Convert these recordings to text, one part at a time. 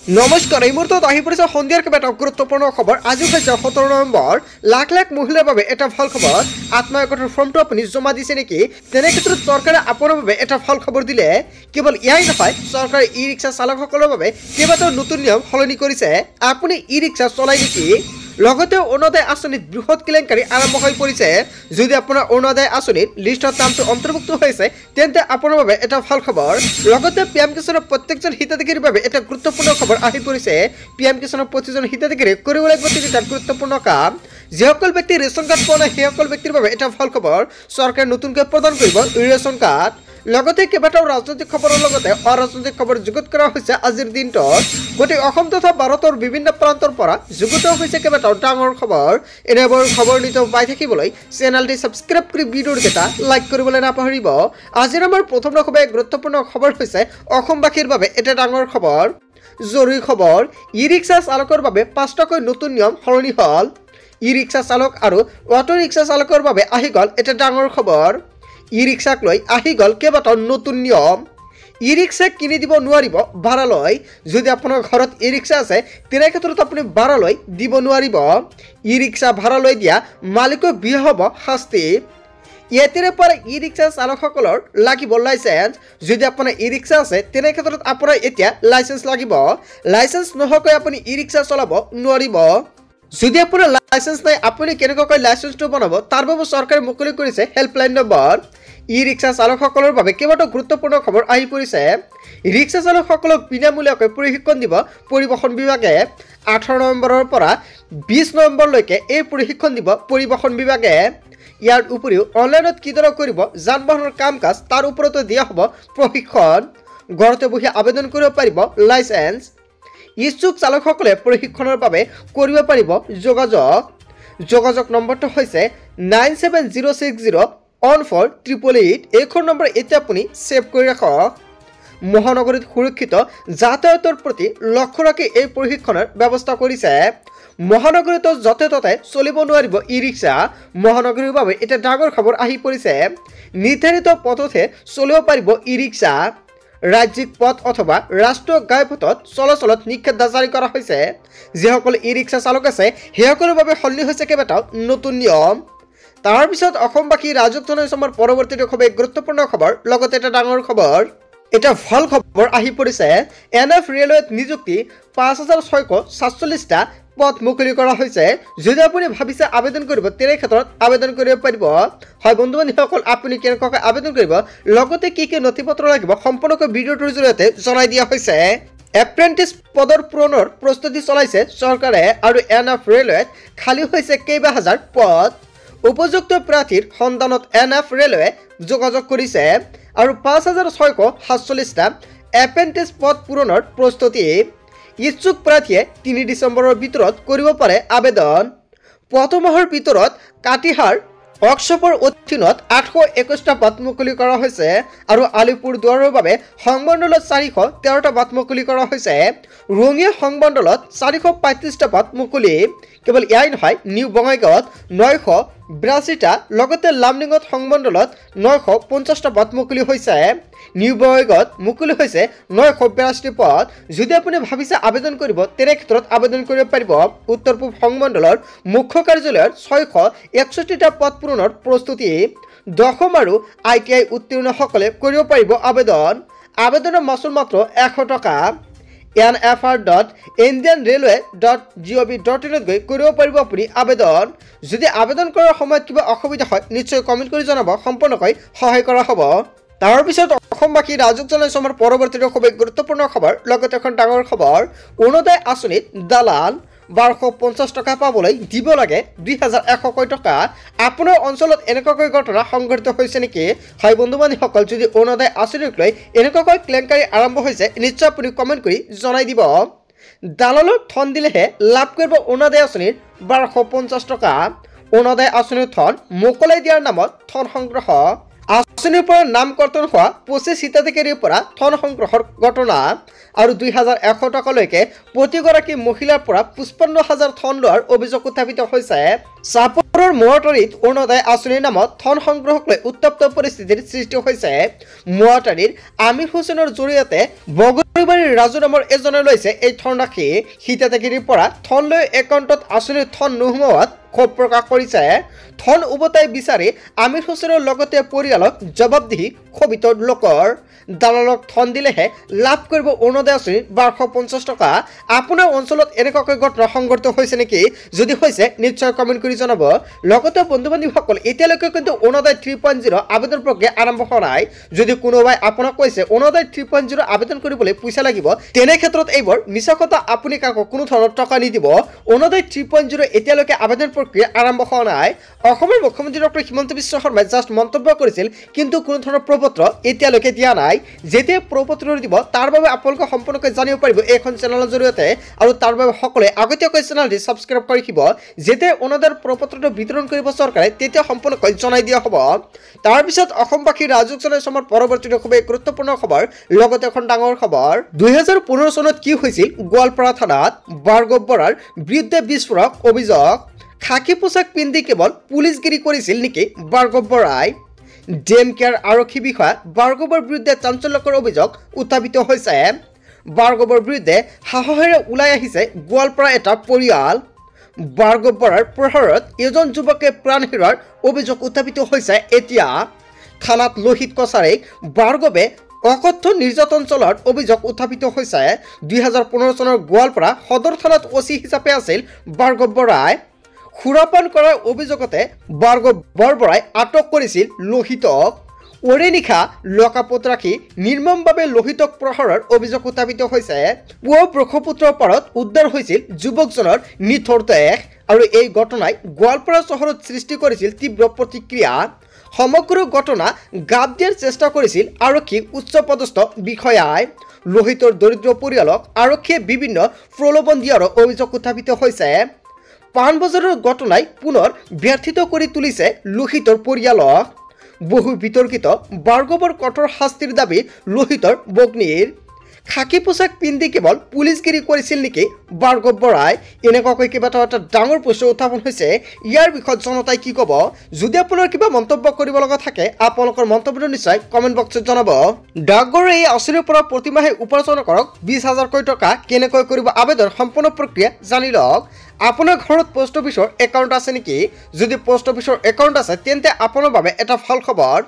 নমস্কাৰ এই মুহূৰ্তত আহি পৰিছে সন্ধিয়াৰ কেইবাটাও গুৰুত্বপূৰ্ণ খবৰ। আজি হৈছে 17 নৱেম্বৰ। লাখ লাখ মহিলাৰ বাবে এটা ভাল খবৰ। আত্মসহায়কৰ ফৰ্মটো আপুনি জমা দিছে নেকি? তেনে ক্ষেত্ৰত চৰকাৰে আপোনাৰ বাবে এটা ভাল খবৰ দিলে। কেৱল ইয়াই নহয়, চৰকাৰে ই ৰিক্সা চালকসকলৰ বাবে কেইবাটাও নতুন নিয়ম সলনি কৰিছে। আপুনি ই ৰিক্সা চলাই নেকি? লগতে অৰুণোদয় আঁচনিত বৃহৎ কেলেংকাৰী আৰম্ভ হৈ পৰিছে। যদি আপোনাৰ অৰুণোদয় আঁচনিৰ লিষ্টত নামটো অন্তৰ্ভুক্ত হৈছে তেন্তে আপোনাৰ বাবে এটা ভাল খবৰ। লগতে পিএম কিষাণৰ প্ৰত্যেকজন হিতাধিকাৰীৰ বাবে এটা গুৰুত্বপূৰ্ণ খবৰ আহি পৰিছে। পিএম কিষাণৰ প্ৰতিজন হিতাধিকাৰীয়ে কৰিব লাগিব তিনিটা গুৰুত্বপূৰ্ণ কাম। যিসকল ব্যক্তি ৰেচন কাৰ্ড পোৱা নাই সেইসকল ব্যক্তিৰ বাবে এটা ভাল খবৰ। চৰকাৰে নতুনকৈ প্ৰদান কৰিব ৰেচন কাৰ্ড। লগতে কেইবাটাও ৰাজনৈতিক খবৰৰ লগতে অৰাজনৈতিক খবৰ যুগুত কৰা হৈছে আজিৰ দিনটোত। গোটেই অসম তথা ভাৰতৰ বিভিন্ন প্ৰান্তৰ পৰা যুগুত হৈছে কেইবাটাও ডাঙৰ খবৰ। এনেবোৰ খবৰ নিতৌ পাই থাকিবলৈ চেনেলটি ছাবস্ক্ৰাইব কৰি ভিডিঅ'কেইটা লাইক কৰিবলৈ নাপাহৰিব। আজিৰ আমাৰ প্ৰথম গুৰুত্বপূৰ্ণ খবৰ হৈছে অসমবাসীৰ বাবে এটা ডাঙৰ খবৰ। জৰুৰী খবৰ, ই ৰিক্সা চালকৰ বাবে 5টাকৈ নতুন নিয়ম সলনি হ'ল। ই ৰিক্সা চালক আৰু অটো ৰিক্সা চালকৰ বাবে আহি গ'ল এটা ডাঙৰ খবৰ। ই ৰিক্সাক লৈ আহি গ'ল কেইবাটাও নতুন নিয়ম। ই ৰিক্সা কিনি দিব নোৱাৰিব ভাড়ালৈ। যদি আপোনাৰ ঘৰত ই ৰিক্সা আছে তেনে ক্ষেত্ৰত আপুনি ভাড়ালৈ দিব নোৱাৰিব। ই ৰিক্সা ভাড়ালৈ দিয়া মালিকক বিহা হ'ব শাস্তি। ইয়াৰে পৰা ই ৰিক্সা চালকসকলৰ লাগিব লাইচেন্স। যদি আপোনাৰ ই ৰিক্সা আছে তেনে ক্ষেত্ৰত আপোনাৰ এতিয়া লাইচেন্স লাগিব। লাইচেন্স নোহোৱাকৈ আপুনি ই ৰিক্সা চলাব নোৱাৰিব। যদি আপোনাৰ লাইচেন্স নাই আপুনি কেনেকৈ লাইচেন্সটো বনাব তাৰ বাবে চৰকাৰে মুকলি কৰিছে হেল্পলাইন নম্বৰ। ই ৰিক্সা চালকসকলৰ বাবে কেইবাটাও গুৰুত্বপূৰ্ণ খবৰ আহি পৰিছে। ৰিক্সা চালকসকলক বিনামূলীয়াকৈ প্ৰশিক্ষণ দিব পৰিবহণ বিভাগে। 18 নৱেম্বৰৰ পৰা 20 নৱেম্বৰলৈকে এই প্ৰশিক্ষণ দিব পৰিবহণ বিভাগে। ইয়াৰ উপৰিও অনলাইনত কিদৰে কৰিব যান বাহনৰ কাম কাজ তাৰ ওপৰতো দিয়া হ'ব প্ৰশিক্ষণ। ঘৰতে বহি আবেদন কৰিব পাৰিব লাইচেন্স। ইচ্ছুক চালকসকলে প্ৰশিক্ষণৰ বাবে কৰিব পাৰিব যোগাযোগ নম্বৰটো হৈছে 9706014888। এইখন নম্বৰ এতিয়া আপুনি ছেভ কৰি ৰাখক। মহানগৰীত সুৰক্ষিত যাতায়াতৰ প্ৰতি লক্ষ্য ৰাখি এই প্ৰশিক্ষণৰ ব্যৱস্থা কৰিছে। মহানগৰীত য'তে ত'তে চলিব নোৱাৰিব ই ৰিক্সা। মহানগৰীৰ বাবে এটা ডাঙৰ খবৰ আহি পৰিছে। নিৰ্ধাৰিত পথতহে চলিব পাৰিব ই ৰিক্সা। ৰাজ্যিক পথ অথবা ৰাষ্ট্ৰীয় ঘাইপথত চলাচলত নিষেধাজ্ঞা জাৰি কৰা হৈছে। যিসকল ই ৰিক্সা চালক আছে সেইসকলৰ বাবে সলনি হৈছে কেইবাটাও নতুন নিয়ম। তাৰপিছত অসমবাসী ৰাজক জনাইছমৰ পৰৱৰ্তী গুৰুত্বপূৰ্ণ খবৰ, লগতে এটা ডাঙৰ খবৰ, এটা ভাল খবৰ আহি পৰিছে। NF ৰেলৱেত নিযুক্তি 5647টা পদ মুকলি কৰা হৈছে। যদি আপুনি ভাবিছে আবেদন কৰিব তেনে ক্ষেত্ৰত আবেদন কৰিব পাৰিব। হয় বন্ধু বান্ধৱীসকল, আপুনি কেনেকৈ আবেদন কৰিব লগতে কি কি নথিপত্ৰ লাগিব সম্পূৰ্ণকৈ ভিডিঅ'টোৰ জৰিয়তে জনাই দিয়া হৈছে। এপ্ৰেণ্টিছ পদৰ পূৰণৰ প্ৰস্তুতি চলাইছে চৰকাৰে আৰু NF ৰেলৱেত খালী হৈছে কেইবা হাজাৰ পদ। উপযুক্ত প্ৰাৰ্থীৰ সন্ধানত NF ৰেলৱে যোগাযোগ কৰিছে আৰু 5647টা এপ্ৰেণ্টিছ পদ পূৰণৰ প্ৰস্তুতি। ইচ্ছুক প্ৰাৰ্থীয়ে 3 ডিচেম্বৰৰ ভিতৰত কৰিব পাৰে আবেদন। প্ৰথম মাহৰ ভিতৰত কাটিহাৰ ৱৰ্কশ্বপৰ অধীনত 821টা পদ মুকলি কৰা হৈছে আৰু আলিপুৰদুৱাৰৰ বাবে সংমণ্ডলত 413টা পদ মুকলি কৰা হৈছে। ৰঙিয়া সংমণ্ডলত 435টা পদ মুকলি। কেৱল ইয়াই নহয়, নিউ বঙাইগাঁৱত 982টা, লগতে লামডিঙত সংমণ্ডলত 950টা পদ মুকলি হৈছে। নিউ বঙাইগাঁৱত মুকলি হৈছে 982টি পদ। যদি আপুনি ভাবিছে আবেদন কৰিব তেনে ক্ষেত্ৰত আবেদন কৰিব পাৰিব। উত্তৰ পূব সংমণ্ডলৰ মুখ্য কাৰ্যালয়ত 661টা পদ পূৰণৰ প্ৰস্তুতি। দশম আৰু ITI উত্তীৰ্ণসকলে কৰিব পাৰিব আবেদন। আবেদনৰ মাচুল মাত্ৰ 100 টকা। nfr.indianrailway.gov.in গৈ কৰিব পাৰিব আপুনি আবেদন। যদি আবেদন কৰাৰ সময়ত কিবা অসুবিধা হয় নিশ্চয় কমেণ্ট কৰি জনাব, সম্পূৰ্ণকৈ সহায় কৰা হ'ব। তাৰপিছত অসমবাসী ৰাজক জনাইছমৰ পৰৱৰ্তী গুৰুত্বপূৰ্ণ খবৰ, লগতে এখন ডাঙৰ খবৰ। অৰুণোদয় আঁচনিত দালাল 1250 টকা পাবলৈ দিব লাগে 2100 টকা। আপোনাৰ অঞ্চলত এনেকুৱাকৈ ঘটনা সংঘটিত হৈছে নেকি? হয় বন্ধু বান্ধৱীসকল, যদি অৰুণোদয় আঁচনিক লৈ এনেকুৱাকৈ কেলেংকাৰী আৰম্ভ হৈছে নিশ্চয় আপুনি কমেণ্ট কৰি জনাই দিব। দালালক ধন দিলেহে লাভ কৰিব অৰুণোদয় আঁচনিৰ 1250 টকা। অৰুণোদয় আঁচনিৰ ধন মোকলাই দিয়াৰ নামত ধন সংগ্ৰহ। আঁচনিৰ পৰা নাম কৰ্তন হোৱা 25 হিতাধিকাৰীৰ পৰা ধন সংগ্ৰহৰ ঘটনা আৰু 2100 টকালৈকে প্ৰতিগৰাকী মহিলাৰ পৰা 55,000 ধন লোৱাৰ অভিযোগ উত্থাপিত হৈছে। চাপৰ মোৱাটাৰীত অৰুণোদয় আঁচনিৰ নামত ধন সংগ্ৰহক লৈ উত্তপ্ত পৰিস্থিতিৰ সৃষ্টি হৈছে। মোৱাটাৰীৰ আমিৰ হুছেইনৰ জৰিয়তে বগৰীবাৰীৰ ৰাজু নামৰ এজনে লৈছে এই ধনৰাশি। হিতাধিকাৰীৰ পৰা ধন লৈ একাউণ্টত আঁচনিৰ ধন নোসোমোৱাত ক্ষোভ প্ৰকাশ কৰিছে। ধন উভতাই বিচাৰি আমিৰ হুছেইনৰ লগতে পৰিয়ালক জবাবদিহি ক্ষোভিত লোকৰ। দালালক ধন দিলেহে লাভ কৰিব অৰুণোদয় আঁচনিৰ 1250 টকা। আপোনাৰ অঞ্চলত এনেকুৱাকৈ ঘটনা সংঘটিত হৈছে নেকি? যদি হৈছে নিশ্চয় কমেণ্ট কৰি জনাব। লগতে বন্ধু বান্ধৱীসকল এতিয়ালৈকে কিন্তু অৰুণোদয় 3.0 আবেদন প্ৰক্ৰিয়া আৰম্ভ হোৱা নাই। যদি কোনোবাই আপোনাক কৈছে অৰুণোদয় 3.0 আবেদন কৰিবলৈ পইচা লাগিব, তেনে ক্ষেত্ৰত এইবোৰ মিছা কথা। আপুনি কাকো কোনো ধৰণৰ টকা নিদিব। অৰুণোদয় 3.0 এতিয়ালৈকে আবেদন প্ৰক্ৰিয়া আৰম্ভ হোৱা নাই। অসমৰ মুখ্যমন্ত্ৰী ডক্টৰ হিমন্ত বিশ্ব শৰ্মাই জাষ্ট মন্তব্য কৰিছিল, কিন্তু কোনো ধৰণৰ প্ৰপত্ৰ এতিয়ালৈকে দিয়া নাই। যেতিয়া প্ৰপত্ৰ দিব তাৰ বাবে আপোনালোকে সম্পূৰ্ণকৈ জানিব পাৰিব এইখন চেনেলৰ জৰিয়তে। আৰু তাৰ বাবে সকলোৱে আগতীয়াকৈ চেনেলটি ছাবস্ক্ৰাইব কৰি ৰাখিব। যেতিয়া অৰুণোদয়ৰ প্ৰপত্ৰটো বিতৰণ কৰিব চৰকাৰে তেতিয়া সম্পূৰ্ণকৈ জনাই দিয়া হ'ব। তাৰপিছত অসমবাসী ৰাজুক জনাই চমৰ পৰৱৰ্তী খুবেই গুৰুত্বপূৰ্ণ খবৰ। লগতে এখন ডাঙৰ খবৰ, 2015 চনত কি হৈছিল গোৱালপাৰা থানাত? ভাৰ্গৱ বৰাৰ বিৰুদ্ধে বিস্ফোৰক অভিযোগ। খাকী পোছাক পিন্ধি কেৱল পুলিচগিৰি কৰিছিল নেকি ভাৰ্গৱ বৰাই? DMKৰ আৰক্ষী বিষয়া ভাৰ্গৱৰ বিৰুদ্ধে চাঞ্চল্যকৰ অভিযোগ উত্থাপিত হৈছে। ভাৰ্গৱৰ বিৰুদ্ধে সাহসেৰে ওলাই আহিছে গোৱালপাৰা এটা পৰিয়াল। ভাৰ্গৱ বৰাৰ প্ৰহাৰত এজন যুৱকে প্ৰাণ হেৰুৱাৰ অভিযোগ উত্থাপিত হৈছে। এতিয়া থানাত লোহিত কছাৰীক ভাৰ্গৱে অকথ্য নিৰ্যাতন চলোৱাৰ অভিযোগ উত্থাপিত হৈছে। 2015 চনৰ গোৱালপাৰা সদৰ থানাত OC হিচাপে আছিল ভাৰ্গৱ বৰাই। সুৰাপান কৰাৰ অভিযোগতে ভাৰ্গৱ বৰাই আটক কৰিছিল লোহিতক। ওৰে নিশা লকআপত ৰাখি নিৰ্মমভাৱে লোহিতক প্ৰহাৰৰ অভিযোগ উত্থাপিত হৈছে। পুৱা ব্ৰহ্মপুত্ৰৰ পাৰত উদ্ধাৰ হৈছিল যুৱকজনৰ নিথৰ দেহ। আৰু এই ঘটনাই গোৱালপাৰা চহৰত সৃষ্টি কৰিছিল তীব্ৰ প্ৰতিক্ৰিয়া। সমগ্ৰ ঘটনা গাপ দিয়াৰ চেষ্টা কৰিছিল আৰক্ষী উচ্চপদস্থ বিষয়াই। লোহিতৰ দৰিদ্ৰ পৰিয়ালক আৰক্ষীয়ে বিভিন্ন প্ৰলোভন দিয়াৰ অভিযোগ উত্থাপিত হৈছে। পাণবজাৰৰ ঘটনাই পুনৰ ব্যৰ্থিত কৰি তুলিছে লোহিতৰ পৰিয়ালক। বহু বিতৰ্কিত ভাৰ্গৱৰ কঠোৰ শাস্তিৰ দাবী লোহিতৰ বগ্নীৰ। খাকী পোছাক পিন্ধি কেৱল পুলিচগিৰি কৰিছিল নেকি ভাৰ্গৱ বৰাই? এনেকুৱাকৈ কেইবাটাও এটা ডাঙৰ প্ৰশ্ন উত্থাপন হৈছে। ইয়াৰ বিষয়ত জনতাই কি ক'ব? যদি আপোনাৰ কিবা মন্তব্য কৰিব লগা থাকে আপোনালোকৰ মন্তব্যটো নিশ্চয় কমেণ্ট বক্সত জনাব। ডাকঘৰে এই আঁচনিৰ পৰা প্ৰতিমাহে উপাৰ্জন কৰক 20,000কৈ টকা। কেনেকৈ কৰিব আবেদন? সম্পূৰ্ণ প্ৰক্ৰিয়া জানি লওক। আপোনাৰ ঘৰত পোষ্ট অফিচৰ একাউণ্ট আছে নেকি? যদি পোষ্ট অফিচৰ একাউণ্ট আছে তেন্তে আপোনাৰ বাবে এটা ভাল খবৰ।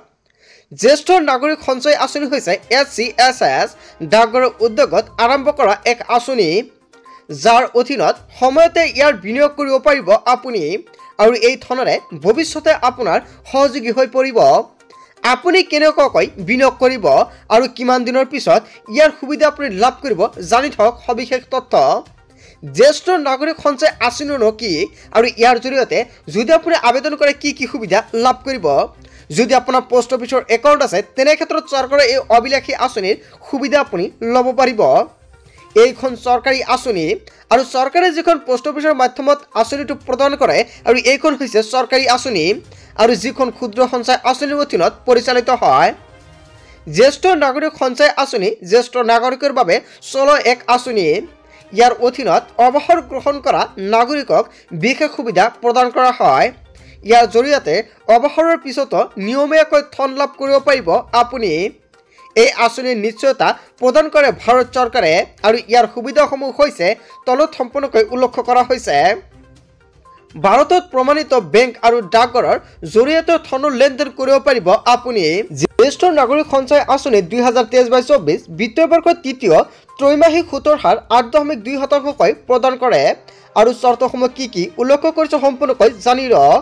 জ্যেষ্ঠ নাগৰিক সঞ্চয় আঁচনি হৈছে SCSS ডাকঘৰৰ উদ্যোগত আৰম্ভ কৰা এক আঁচনি, যাৰ অধীনত সময়তে ইয়াৰ বিনিয়োগ কৰিব পাৰিব আপুনি। আৰু এই ধনেৰে ভৱিষ্যতে আপোনাৰ সহযোগী হৈ পৰিব। আপুনি কেনেকুৱাকৈ বিনিয়োগ কৰিব আৰু কিমান দিনৰ পিছত ইয়াৰ সুবিধা আপুনি লাভ কৰিব জানি থওক সবিশেষ তথ্য। জ্যেষ্ঠ নাগৰিক সঞ্চয় আঁচনিনো কি আৰু ইয়াৰ জৰিয়তে যদি আপুনি আবেদন কৰে কি কি সুবিধা লাভ কৰিব? যদি আপোনাৰ পোষ্ট অফিচৰ একাউণ্ট আছে তেনে ক্ষেত্ৰত চৰকাৰে এই অবিলাসী আঁচনিৰ সুবিধা আপুনি ল'ব পাৰিব। এইখন চৰকাৰী আঁচনি আৰু চৰকাৰে যিখন পোষ্ট অফিচৰ মাধ্যমত আঁচনিটো প্ৰদান কৰে আৰু এইখন হৈছে চৰকাৰী আঁচনি আৰু যিখন ক্ষুদ্ৰ সঞ্চয় আঁচনিৰ অধীনত পৰিচালিত হয়। জ্যেষ্ঠ নাগৰিক সঞ্চয় আঁচনি জ্যেষ্ঠ নাগৰিকৰ বাবে চলা এক আঁচনি। ইয়াৰ অধীনত অৱসৰ গ্ৰহণ কৰা নাগৰিকক বিশেষ সুবিধা প্ৰদান কৰা হয়। ইয়াৰ জৰিয়তে অৱসৰৰ পিছতো নিয়মীয়াকৈ ধন লাভ কৰিব পাৰিব আপুনি। এই আঁচনিৰ নিশ্চয়তা প্ৰদান কৰে ভাৰত চৰকাৰে আৰু ইয়াৰ সুবিধাসমূহ হৈছে তলত সম্পূৰ্ণকৈ উল্লেখ কৰা হৈছে। ভাৰতত প্ৰমাণিত বেংক আৰু ডাকঘৰৰ জৰিয়তে ধনৰ লেনদেন কৰিব পাৰিব আপুনি। জ্যেষ্ঠ নাগৰিক সঞ্চয় আঁচনি 2023-24 বিত্তীয় বৰ্ষৰ তৃতীয় ত্ৰৈমাসিক সুতৰ হাৰ 8.2% প্ৰদান কৰে। আৰু চৰ্তসমূহ কি কি উল্লেখ কৰিছে সম্পূৰ্ণকৈ জানি লওক।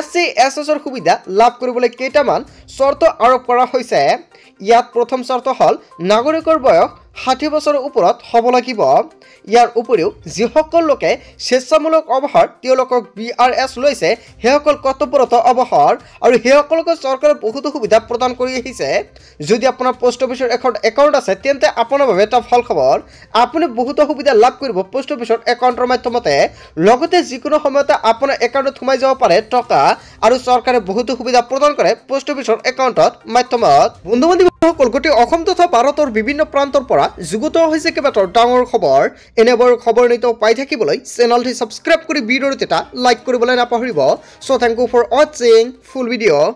SCSSৰ সুবিধা লাভ কৰিবলৈ কেইটামান চৰ্ত আৰোপ কৰা হৈছে। ইয়াত প্ৰথম চৰ্ত হ'ল নাগৰিকৰ বয়স 60 বছৰৰ ওপৰত হ'ব লাগিব। ইয়াৰ উপৰিও যিসকল লোকে স্বেচ্ছামূলক অৱসৰ তেওঁলোকক BRS লৈছে সেইসকল কৰ্তব্যৰত অৱসৰ আৰু সেইসকলক চৰকাৰে বহুতো সুবিধা প্ৰদান কৰি আহিছে। যদি আপোনাৰ পোষ্ট অফিচৰ একাউণ্ট আছে তেন্তে আপোনাৰ বাবে এটা ভাল খবৰ। আপুনি বহুতো সুবিধা লাভ কৰিব পোষ্ট অফিচৰ একাউণ্টৰ মাধ্যমতে। লগতে যিকোনো সময়তে আপোনাৰ একাউণ্টত সোমাই যাব পাৰে টকা আৰু চৰকাৰে বহুতো সুবিধা প্ৰদান কৰে পোষ্ট অফিচৰ একাউণ্টৰ মাধ্যমত। বন্ধু বান্ধৱীসকল গোটেই অসম তথা ভাৰতৰ বিভিন্ন প্ৰান্তৰ পৰা যুগুত হৈছে কেইবাটাও ডাঙৰ খবৰ এনেবোৰ খবৰ নিতৌ পাই থাকিবলৈ চেনেলটি সাবস্ক্ৰাইব কৰি ভিডিঅ'টো এটা লাইক কৰিবলৈ নাপাহৰিব so thank you for watching full video'